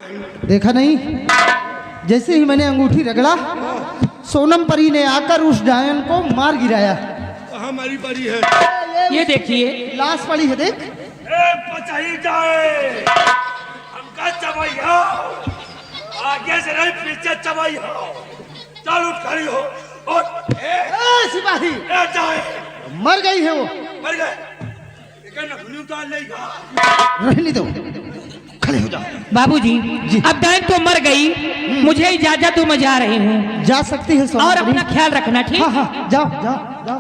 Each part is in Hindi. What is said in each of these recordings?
देखा नहीं, जैसे ही मैंने अंगूठी रगड़ा सोनम परी ने आकर उस डायन को मार गिराया। हमारी परी है। ये देखिए लाश पड़ी है, देख। बचाई जाए, हमका चबाई हो, आगे से नहीं पीछे चबाई हो। चल उठ खड़ी हो। सिपाही जाए। मर गई है वो। मर गए। रहने दो, खड़े हो जाओ। बाबूजी अब डायन तो मर गई, मुझे इजाजत तो मैं जा रही हूँ। जा सकती है सोनम और परी। अपना ख्याल रखना, ठीक? हाँ हाँ, जाओ जाओ जाओ।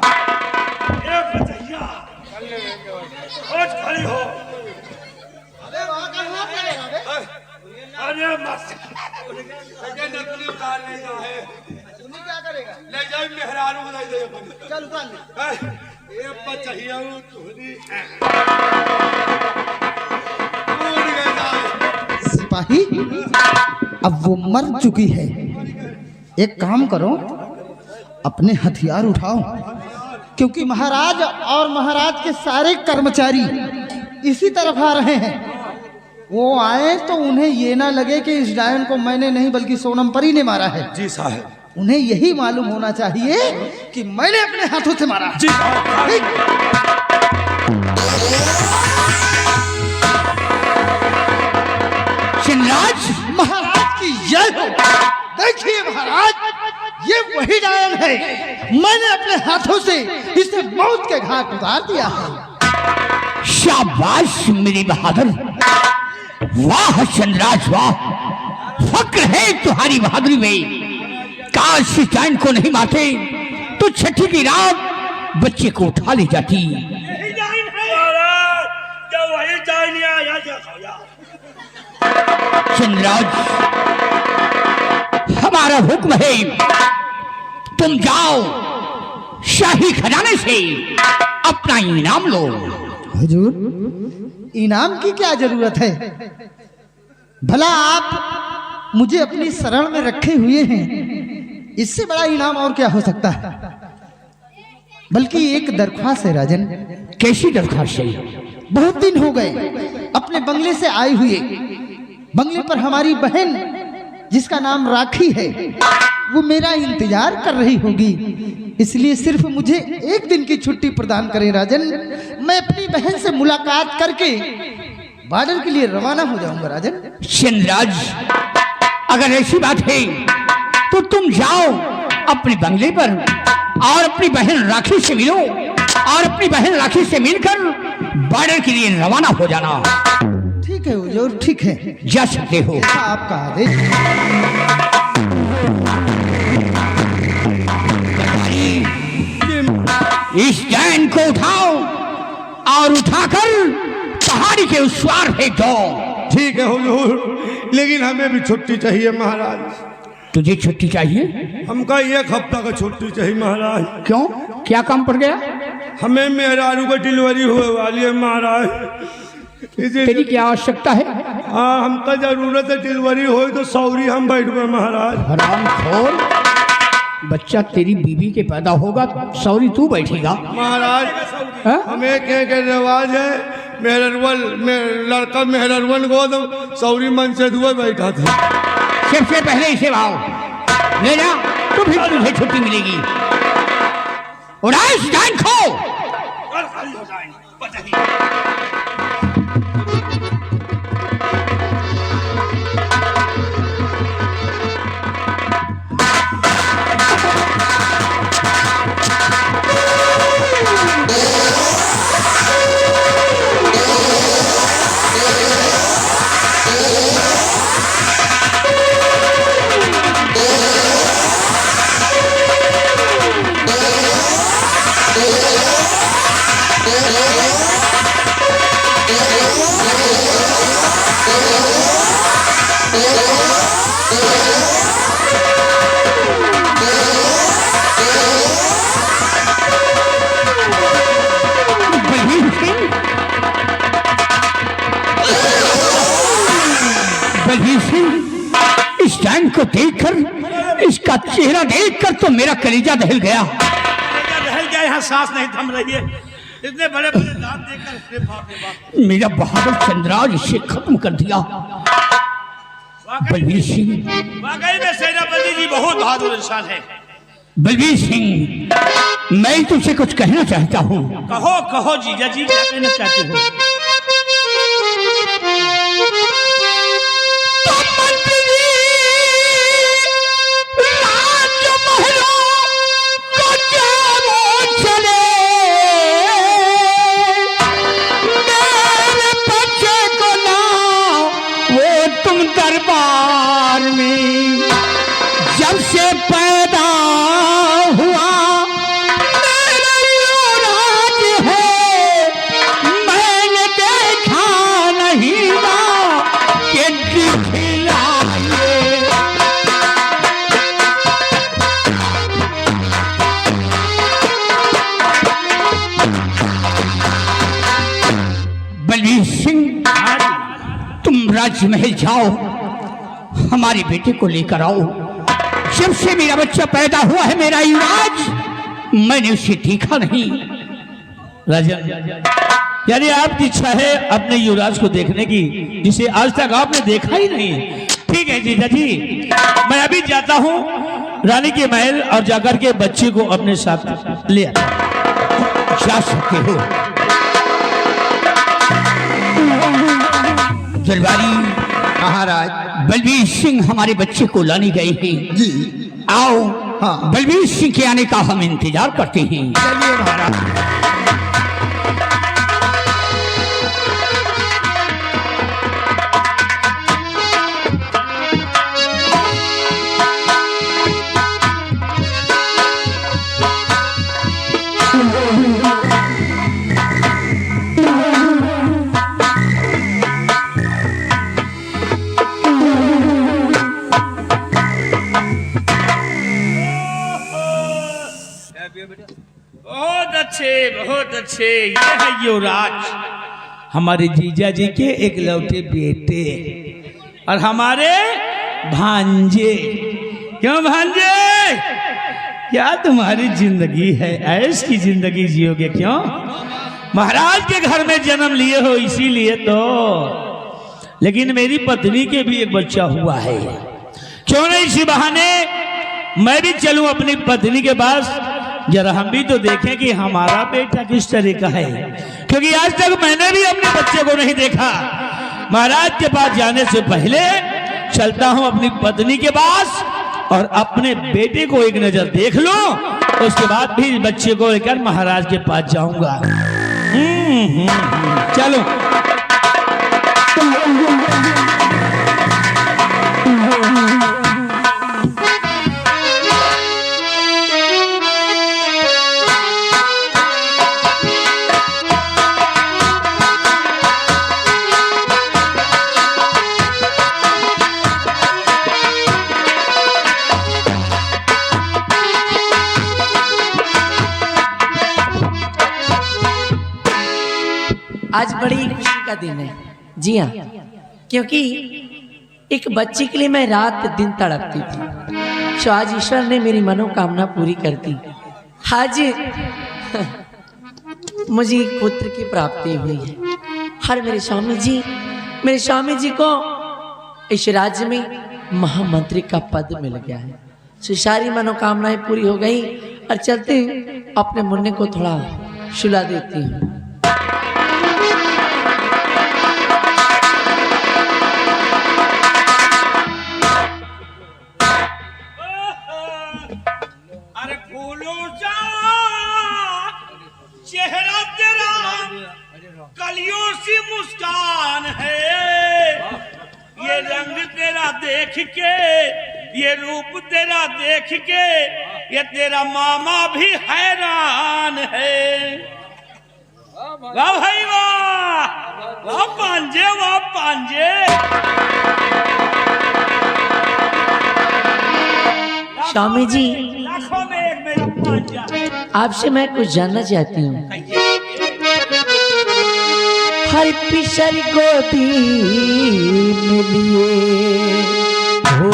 खड़ी हो। अरे मस्त उतार नहीं है। क्या करेगा? ले जाओ मेहरारू को दे दे। चल उतार ले। ये बचाइए सिपाही अब वो मर चुकी है, एक काम करो, अपने हथियार उठाओ, क्योंकि महाराज और महाराज के सारे कर्मचारी इसी तरफ आ रहे हैं। वो आए तो उन्हें ये ना लगे कि इस डायन को मैंने नहीं बल्कि सोनम परी ने मारा है। जी साहब, उन्हें यही मालूम होना चाहिए कि मैंने अपने हाथों से मारा। जी साहब। शिनराज महाराज की जय हो। देखिए महाराज, ये वही डायन है, मैंने अपने हाथों से इसे मौत के घाट उतार दिया है। शाबाश मेरी बहादुर, वाह शिनराज वाह, फक्र है तुम्हारी बहादुरी में। काश इस डायन को नहीं मारते तो छठी की रात बच्चे को उठा ले जाती। जब वही जाए नहीं आया देखो यार। शिनराज हमारा हुक्म है, तुम जाओ शाही खजाने से अपना इनाम लो। हुजूर, इनाम की क्या जरूरत है? भला आप मुझे अपनी शरण में रखे हुए हैं, इससे बड़ा इनाम और क्या हो सकता है? बल्कि एक दरख्वास्त है राजन। कैसी दरख्वास्त है? बहुत दिन हो गए अपने बंगले से आए हुए। बंगले पर हमारी बहन जिसका नाम राखी है, वो मेरा इंतजार कर रही होगी, इसलिए सिर्फ मुझे एक दिन की छुट्टी प्रदान करें राजन। मैं अपनी बहन से मुलाकात करके बॉर्डर के लिए रवाना हो जाऊंगा राजन। शिनराज अगर ऐसी बात है तो तुम जाओ अपने बंगले पर और अपनी बहन राखी से मिलो, और अपनी बहन राखी से मिलकर बॉर्डर के लिए रवाना हो जाना। ठीक है हुजूर, ठीक है, जा सकते हो। आपका आदेश। इस डायन को उठाओ और उठाकर पहाड़ी के उस पार फेंक दो। ठीक है हुजूर, लेकिन हमें भी छुट्टी चाहिए महाराज। तुझे छुट्टी चाहिए? हमका एक हफ्ता का छुट्टी चाहिए महाराज। क्यों, क्या काम पड़ गया? हमें मेहरारू का डिलीवरी हुए वाली है महाराज। तेरी क्या आवश्यकता है? हाँ, हमका जरूरत है, डिलीवरी हो तो सौरी हम बैठ गए महाराज। हरामखोर, बच्चा तेरी बीवी के पैदा होगा, सौरी तू बैठेगा? महाराज हाँ? हमें क्या रिवाज है, मेहरवन लड़का मेहरवन को तो सौरी मन से दुआ बैठा था। सबसे पहले इसे भाव ले जा, तो फिर तुझे छुट्टी मिलेगी। उड़ा इस डायन को। इस डायन को देखकर, इसका चेहरा देखकर तो मेरा कलेजा दहल गया। यहाँ सांस नहीं थम रही है, इतने बड़े बड़े दांत देखकर बाप रे बाप। मेरा बहादुर चंद्राज इसे खत्म कर दिया। बलवीर सिंह, वाकई में सेनापति जी बहुत बहादुर इंसान है। बलवीर सिंह, मैं तुमसे कुछ कहना चाहता हूँ। कहो कहो जीजा जी, क्या कहना चाहते हो? दरबार में जब से पैदा हुआ मेरा युवराज है, मैंने देखा नहीं ना कि दिखलाए। बलवीर सिंह, तुम राजमहल जाओ, हमारे बेटे को लेकर आओ। जब से मेरा बच्चा पैदा हुआ है मेरा युवराज, मैंने उसे देखा नहीं। राजन, यानी आपकी इच्छा है अपने युवराज को देखने की, जिसे आज तक आपने देखा ही नहीं। ठीक है जीजा जी, मैं अभी जाता हूँ रानी के महल और जाकर के बच्चे को अपने साथ ले आता। जा सकते हो। दरबारी महाराज, बलवीर सिंह हमारे बच्चे को लाने गए हैं। जी आओ, हाँ। बलवीर सिंह के आने का हम इंतजार करते हैं। चलिए महाराज। बहुत अच्छे, ये है युवराज, हमारे जीजा जी के एकलौते बेटे और हमारे भांजे। क्यों भांजे, क्या तुम्हारी जिंदगी है? ऐश की जिंदगी जियोगे क्यों? महाराज के घर में जन्म लिए हो इसीलिए तो। लेकिन मेरी पत्नी के भी एक बच्चा हुआ है, क्यों नहीं इसी बहाने मैं भी चलूं अपनी पत्नी के पास, जरा हम भी तो देखें कि हमारा बेटा किस तरह का है, क्योंकि आज तक मैंने भी अपने बच्चे को नहीं देखा। महाराज के पास जाने से पहले चलता हूं अपनी पत्नी के पास और अपने बेटे को एक नजर देख लूं, उसके बाद भी बच्चे को लेकर महाराज के पास जाऊंगा। चलो। आज बड़ी खुशी का दिन है। जी हाँ, क्योंकि एक बच्चे के लिए मैं रात दिन तड़पती थी, तो आज ईश्वर ने मेरी मनोकामना पूरी कर दी। आज मुझे एक पुत्र की प्राप्ति हुई है। हर मेरे स्वामी जी को इस राज्य में महामंत्री का पद मिल गया है। तो सारी मनोकामनाएं पूरी हो गई और चलते अपने मुन्ने को थोड़ा सुला देती हूँ। चेहरा तेरा कलियों सी मुस्कान है, ये रंग तेरा देख के, ये रूप तेरा देख के, ये तेरा मामा भी हैरान है। वाह भाई वाह, वाह पांजे, वाह पांजे। स्वामी जी, लाखों में एक मेरा पांजा। आपसे मैं कुछ जानना चाहती हूँ। हर पिशर गोदी मिलिए हो,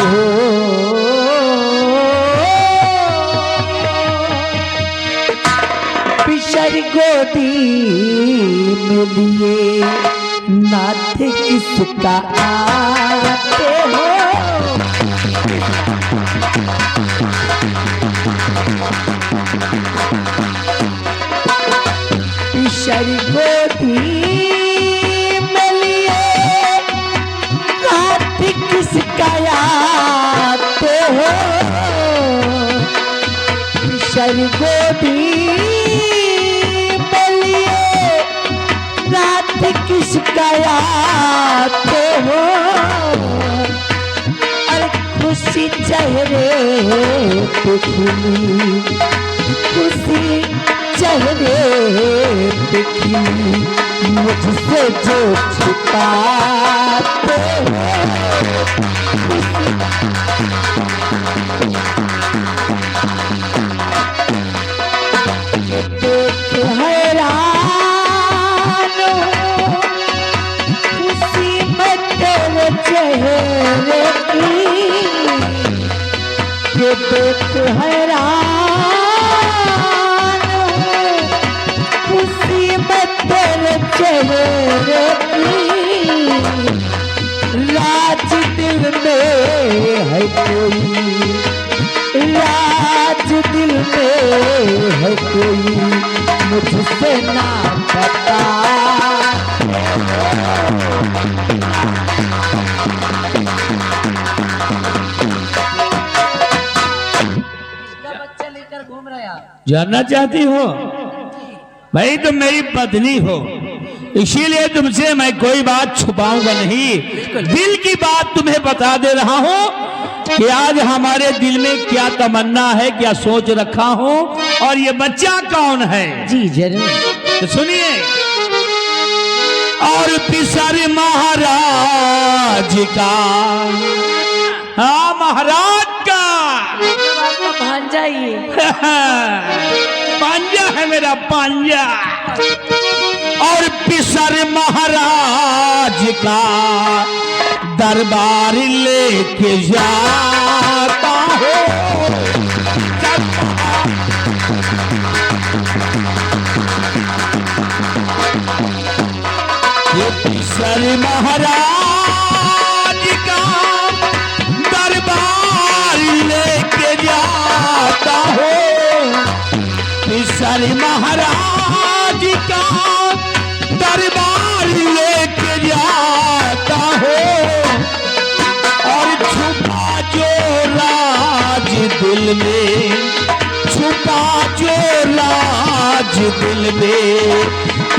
पिशर गोदी मिलिए नाथ किसका आते हो। किसका आते हो किशन गोदी बलिए रात किसका आते हो अरे खुशी चेहरे पे खिली खुशी चेहरे पे खिली मुझसे जो छुपाते देख हैरान खुशी में तेरे चेहरे की ये देख हैरान खुशी में तेरे चेहरे की राज दिल में है कोई राज दिल में है कोई मुझसे ना बता बच्चा लेकर घूम रहे आप जानना चाहती हो भाई तुम मेरी पत्नी हो इसीलिए तुमसे मैं कोई बात छुपाऊंगा नहीं दिल की बात तुम्हें बता दे रहा हूं कि आज हमारे दिल में क्या तमन्ना है क्या सोच रखा हूं और ये बच्चा कौन है जी जरूर तो सुनिए और पिसर महाराज का हाँ महाराज का आपका भांजा ही है। पांजा है मेरा पांजा और पिसर महाराज का दरबार लेके जाता हो ये पिसर महाराज का दरबार लेके जाता हो पिसर महाराज का दरबार लेके जाता हो और छुपा जो राज दिल में छुपा जो राज दिल में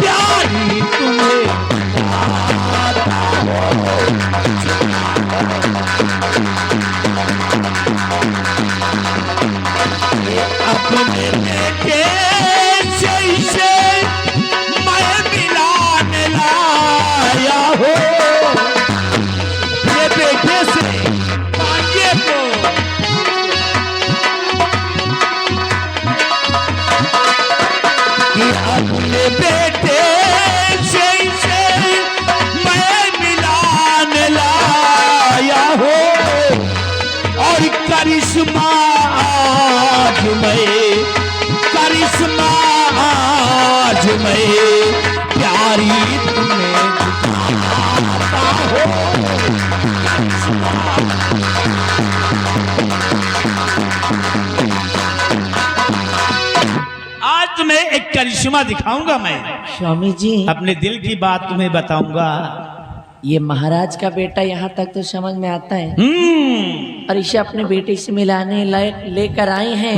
प्यारी तुम्हें आता हो अपने बेटे से मैं मिलाने लाया हो ये बेटे से पांजे को कि अपने बेटे से मैं मिलाने लाया हो और करिश्मा आज मैं प्यारी तुम्हें दिखाता हो आज तुम्हें एक करिश्मा दिखाऊंगा मैं स्वामी जी अपने दिल की बात तुम्हें बताऊंगा ये महाराज का बेटा यहाँ तक तो समझ में आता है और इसे अपने बेटे से मिलाने लेकर आए हैं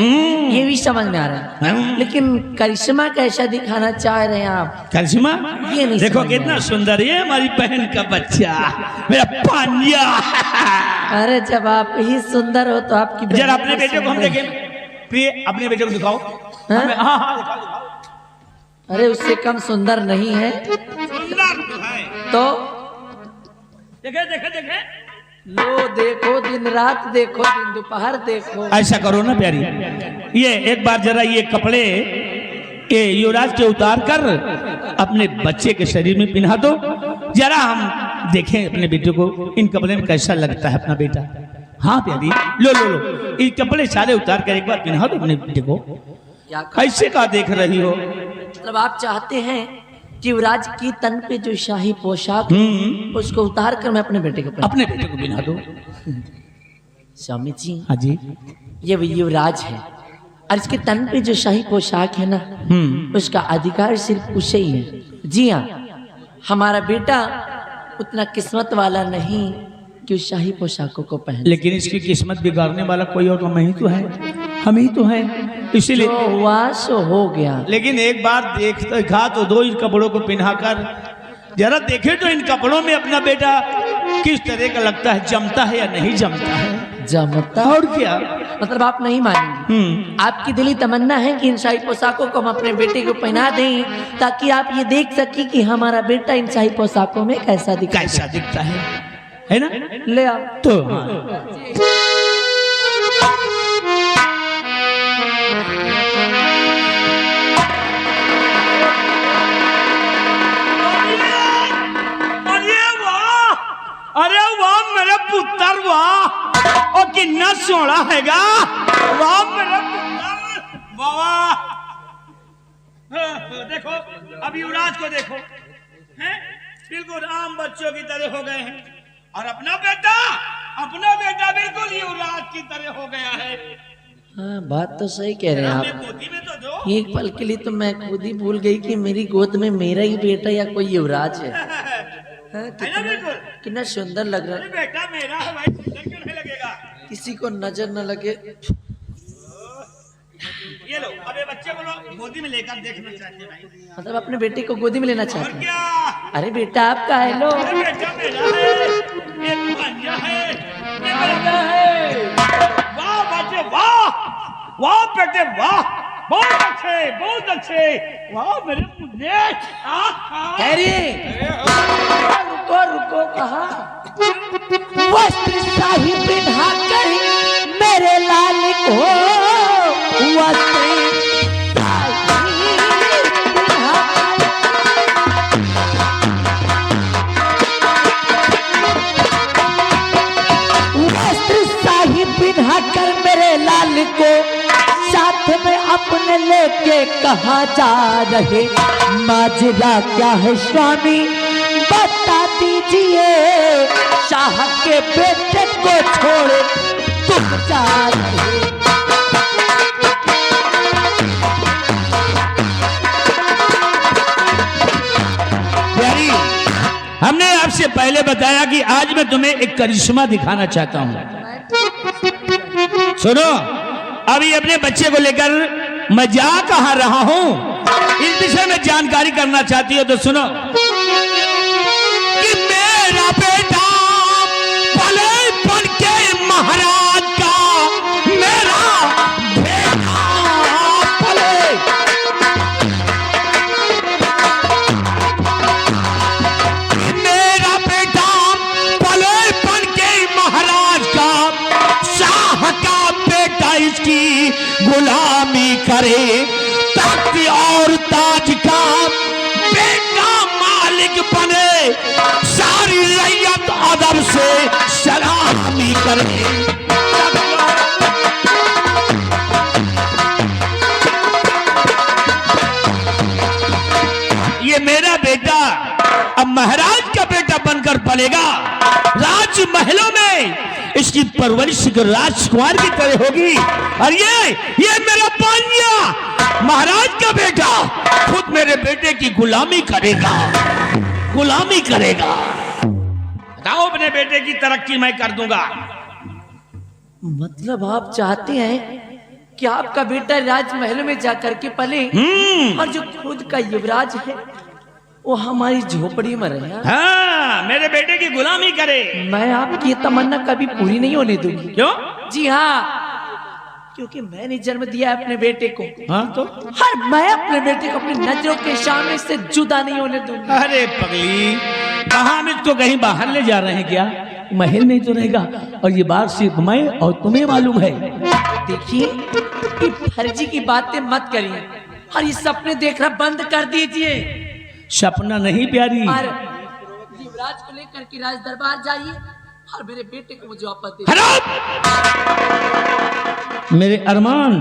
ये भी समझ में आ रहा है लेकिन करिश्मा कैसा दिखाना चाह रहे हैं आप करिश्मा ये नहीं देखो समझ में कितना सुंदर है हमारी बहन का बच्चा मेरा पांजा अरे जब आप ही सुंदर हो तो आपकी जरा बहन अपने भी बेटे को हम सुंदर देखें प्रिय अपने बेटे को दिखाओ हाँ? हाँ हाँ दिखाओ है। अरे उससे कम सुंदर नहीं है सुंदर तो है तो देखे देखे देखे लो देखो दिन रात देखो दिन दोपहर देखो ऐसा करो ना प्यारी ये एक बार जरा ये कपड़े के युवराज के उतार कर अपने बच्चे के शरीर में पहना दो जरा हम देखें अपने बेटे को इन कपड़े में कैसा लगता है अपना बेटा हाँ प्यारी लो लो लो ये कपड़े सारे उतार कर एक बार पहना दो अपने बेटे को क्या कैसे का देख रही हो मतलब आप चाहते हैं कि युवराज की तन पे जो शाही पोशाक है, उसको उतार कर मैं अपने बेटे को पहना अपने बेटे को पहना दो स्वामी जी हाँ जी ये युवराज है और इसके तन पे जो शाही पोशाक है ना उसका अधिकार सिर्फ उसे ही है जी हाँ हमारा बेटा उतना किस्मत वाला नहीं कि उस शाही पोशाकों को पहन। लेकिन इसकी किस्मत बिगाड़ने वाला कोई और हम ही तो है, हम ही तो है, इसीलिए जो हुआ सो हो गया। लेकिन एक बार देखा तो दो इन कपड़ों को पहनाकर जरा देखे तो इन कपड़ों में अपना बेटा किस तरह का लगता है, जमता है या नहीं जमता है। जमता और क्या, मतलब आप नहीं मानेंगे। आपकी दिली तमन्ना है कि इन शाही पोशाकों को हम अपने बेटे को पहना दें ताकि आप ये देख सके कि हमारा बेटा इन शाही पोशाकों में कैसा दिखता है ना? ले आओ तो हाँ। अरे वाह मेरे पुत्र, वाह, और कितना सोना हैगा, वाह मेरे पुत्र, वाह। देखो अब युवराज को देखो, हैं बिल्कुल आम बच्चों की तरह हो गए हैं, और अपना बेटा बिल्कुल युवराज की तरह हो गया है। हाँ बात तो सही कह रहे हैं आप। गोदी में तो दो। एक पल के लिए तो मैं खुद ही भूल गई कि मेरी गोद में मेरा ही बेटा या कोई युवराज है। हाँ, कितना सुंदर लग रहा है। बेटा मेरा है भाई, सुंदर क्यों नहीं लगेगा? किसी को नजर न लगे। ये लो, अब ये बच्चे को लो, गोदी में लेकर देखना चाहते हैं भाई। मतलब अपने बेटे को गोदी में लेना चाहते हैं। क्या? अरे बेटा आपका है, लो। अरे बेटा मेरा है, ये भांजा है, ये मेरा है। वाह बच्चे वाह, वाह बेटे वाह, बहुत अच्छे, वाह मेरे मुझे। रुको कहा वस्त्र शाही पिन्हा कर मेरे लाल को, वस्त्र शाही पिन्हा कर मेरे लाल को साथ में अपने लेके कहाँ जा रहे, माजरा क्या है स्वामी बता दीजिए, शाह के बेटे को छोड़ तुम जा रहे। प्यारी, हमने आपसे पहले बताया कि आज मैं तुम्हें एक करिश्मा दिखाना चाहता हूँ। सुनो, अभी अपने बच्चे को लेकर मैं जा कहाँ रहा हूँ, इस विषय में जानकारी करना चाहती हो तो सुनो कि मेरा बेटा पले बन के महाराज का, मेरा बेटा पले। मेरा बेटा पले बन के महाराज का, शाह का बेटा इसकी गुलामी करे, तख्त और ताज का बेटा मालिक बने, सारी रैयत अदब से सलामी करे। ये मेरा बेटा अब महाराज का बेटा बनकर पलेगा, राजमहलों में इसकी परवरिश राजकुमार की तरह होगी, और ये मेरा पांजिया महाराज का बेटा खुद मेरे बेटे की गुलामी करेगा। बताओ, अपने बेटे की तरक्की मैं कर दूंगा। मतलब आप चाहते हैं कि आपका बेटा राजमहल में जाकर के पले, और जो खुद का युवराज है वो हमारी झोपड़ी में रहे। हाँ, मेरे बेटे की गुलामी करे। मैं आपकी तमन्ना कभी पूरी नहीं होने दूंगी। क्यों? जी हाँ, क्योंकि मैंने जन्म दिया है अपने बेटे को। हाँ तो हर मैं अपने बेटे को अपनी नजरों के सामने से जुदा नहीं होने दूंगा। अरे पगली, कहाँ हम इसको कहीं बाहर ले जा रहे हैं क्या? महल में ही तो रहेगा, और ये बात सिर्फ मैं और तुम्हें मालूम है। देखिए, ये फर्जी की बातें मत करिए, और ये सपने देखना बंद कर दीजिए। सपना नहीं प्यारी, और युवराज को लेकर के राज दरबार जाइए, और मेरे बेटे को मुझे वापस दे। मेरे अरमान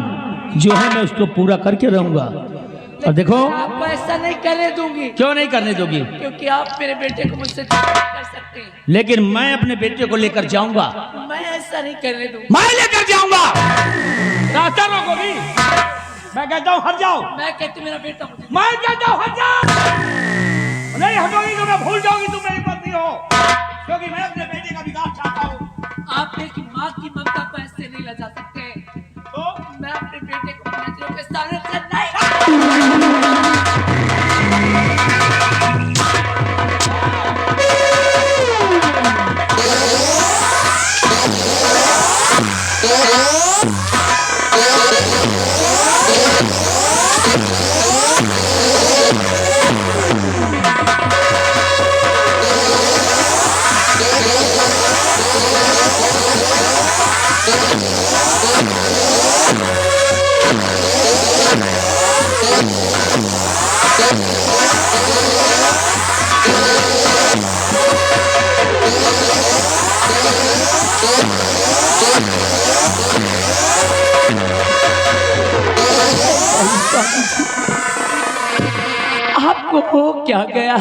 जो है मैं उसको पूरा करके रहूंगा। और देखो, आपको ऐसा नहीं करने दूंगी। क्यों नहीं करने दोगी? क्योंकि आप मेरे बेटे को मुझसे जुदा कर सकते हैं। लेकिन मैं अपने बेटे को लेकर जाऊंगा। मैं ऐसा नहीं करने दूंगा। मैं लेकर जाऊंगा। रास्ता रोकोगी? मैं कहता हूँ हट जाओ। मैं कहती मेरा बेटा मुझे। मैं कहता हूँ हट जाओ। नहीं हटोगी तो मैं भूल जाऊंगी तुम मेरी पत्नी हो, क्योंकि मैं अपने बेटे का विकास चाहता हूँ। आप एक माँ की ममता को ऐसे नहीं लजा सकते। तो मैं अपने बेटे को नजरों के सामने से नहीं। आपको हो क्या गया?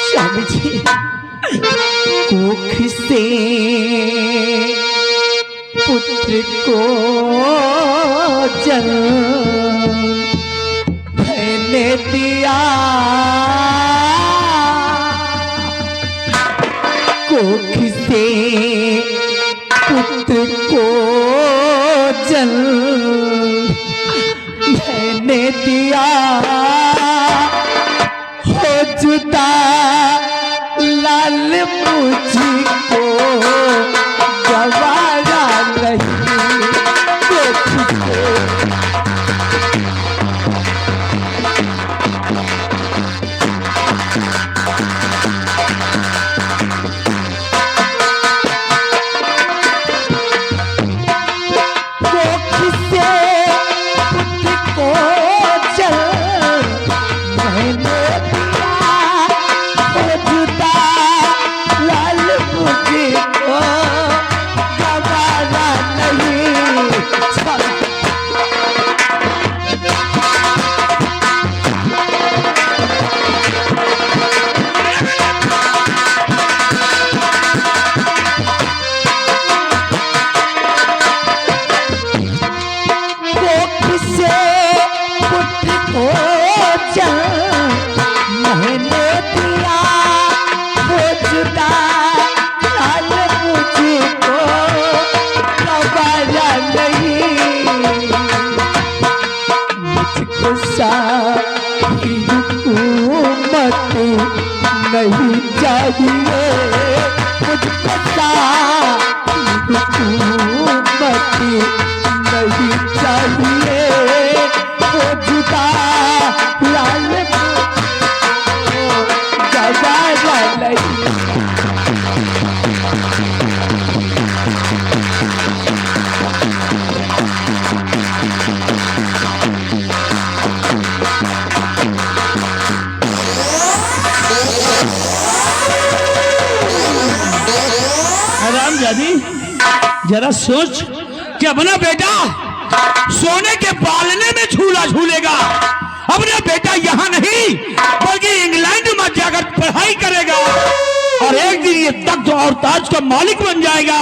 स्वामी जी, कोख से पुत्र को जन्म मैंने दिया, कोख से पुत्र को जन्म मैंने दिया, हो जुदा लाल मुझको गवारा नहीं, कोख से नहीं चाहिए, मुझको हुकूमत नहीं चाहिए, वो जुदा लाल गवारा नहीं। जरा सोच कि अपना बेटा सोने के पालने में झूला झूलेगा, अपना बेटा यहाँ नहीं बल्कि इंग्लैंड में जाकर पढ़ाई करेगा और एक दिन ये तख्त और ताज का मालिक बन जाएगा,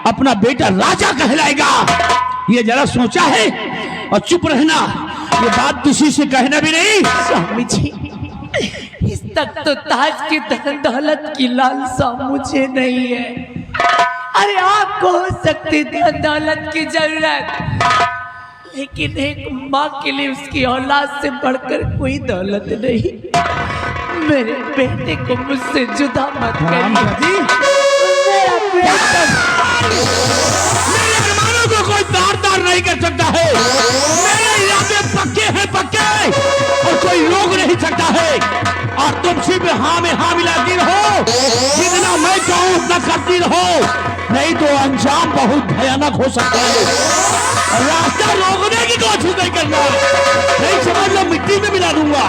अपना बेटा राजा कहलाएगा। ये जरा सोचा है? और चुप रहना, ये बात किसी से कहना भी नहीं। स्वामी जी, इस तख्त ताज की धन दौलत की लालसा मुझे नहीं है। अरे आपको हो सकती धन दौलत की जरूरत, लेकिन एक माँ के लिए उसकी औलाद से बढ़कर कोई दौलत नहीं। मेरे बेटे को मुझसे जुदा मत करिए। मेरे मेहमानों को कोई तार नहीं कर सकता है, मेरे इरादे पक्के हैं, पक्के, और कोई रोक नहीं सकता है। और तुम सिर्फ हाँ में हाँ मिलाती रहो, जितना मैं चाहूँ उतना करती रहो, नहीं तो अंजाम बहुत भयानक हो सकता है। रास्ता रोकने की कोशिश नहीं करना, नहीं समझ लो मिट्टी में मिला दूंगा।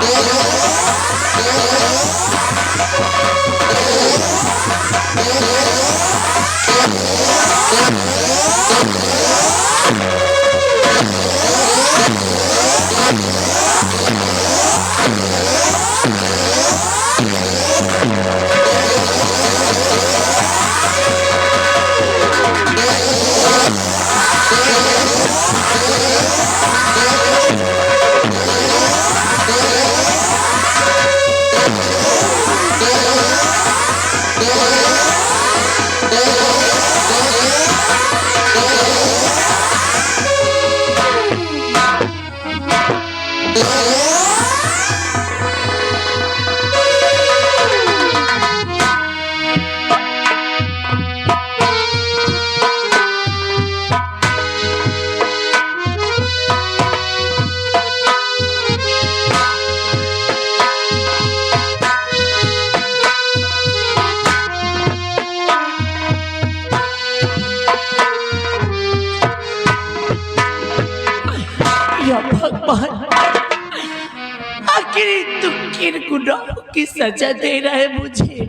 तू किन गुनाहों की सजा दे रहा है मुझे?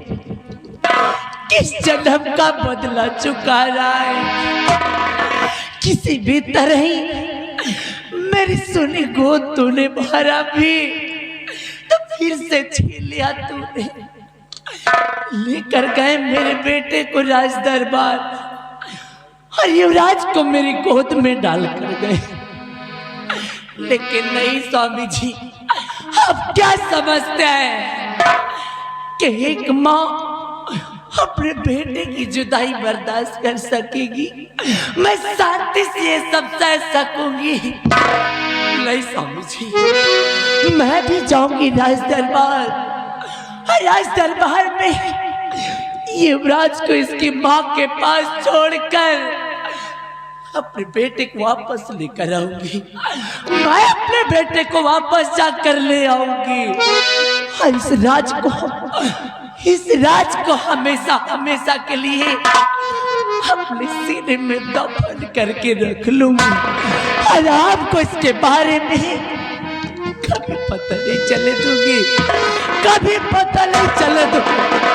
किस जन्म का बदला चुका रहा है? किसी भी तरह ही मेरी सुनी गोद तूने भरा भी तो फिर से छीन लिया तूने। लेकर गए मेरे बेटे को राज दरबार और युवराज को मेरी गोद में डाल कर गए। लेकिन नहीं स्वामी जी, आप क्या समझते हैं कि एक माँ अपने बेटे की जुदाई बर्दाश्त कर सकेगी? मैं शांति से ये सब सह सकूंगी? नहीं स्वामी जी, मैं भी जाऊंगी राज दरबार। राज दरबार में युवराज को इसकी माँ के पास छोड़कर अपने बेटे को वापस लेकर आऊंगी। मैं अपने बेटे को वापस जाकर ले आऊंगी और इस राज को हमेशा हमेशा के लिए अपने सीने में दफन करके रख लूंगी और आपको इसके बारे में कभी पता नहीं चले दूंगी, कभी पता नहीं चले दूंगी।